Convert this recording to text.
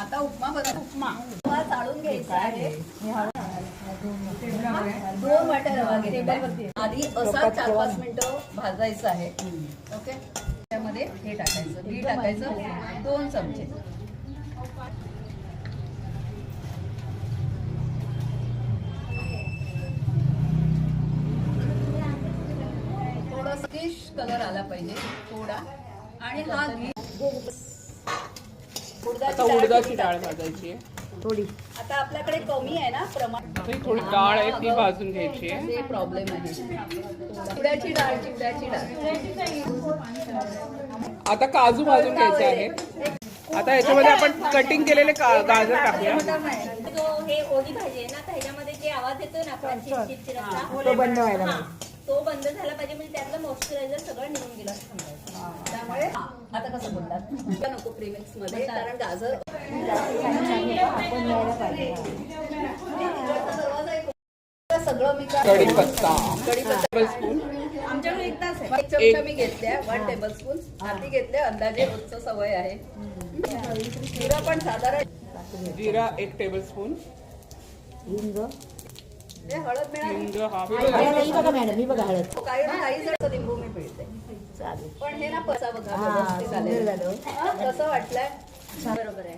आता उपमा बनव. उपमा चाळून घ्यायचा आहे. 2 वाट्या रवा घेतला. आधी असा 4-5 मिनिटं भाजायचं आहे. ओके. त्यामध्ये हे टाकायचं, घी टाकायचं 2 चमचे. थोडंसं फिश कलर आला पाहिजे थोडा. आणि हा घी उडदाची डाळ भाजायची आहे थोडी. आता आपल्याकडे कमी आहे ना प्रमाण. थोडी डाळ आहे ती भाजून घ्यायची आहे. ते प्रॉब्लेम आहे. चिवड्याची डाळ, चिवड्याची डाळ. आता काजू भाजून घ्यायचे आहेत. आता याच्यामध्ये आपण कटिंग केलेले गाजर टाकूया. हे ओली भाजी आहे ना, तर ह्याच्यामध्ये जे आवाज येतोय ना आपण चिरचिराचा, तो बंद व्हायला तो बंद झाला पाहिजे. म्हणजे त्यातलं मॉइश्चरायझर सगळं निघून गेलं असं समजायचं. त्यामुळे आता कसं बोलतात नको प्रीमिक्स मध्ये, कारण गाजर सगळं मी कढीपत्ता टेबलस्पून आमच्याकडे 1 तास आहे. 1 चमचा मी घेतल्या. 1 टेबलस्पून हाती घेतले. अंदाजे रोजचं सवय आहे. जिरा पण साधारण जिरा 1 टेबलस्पून. हिंग हळद मिळाली. हिंग हा बघा मॅडम, ही बघा हळद. काही जण लिंबू मी पिळते. चालेल. पण हे ना पसा बघा व्यवस्थित आलेलं. कसं वाटलंय? बरोबर आहे.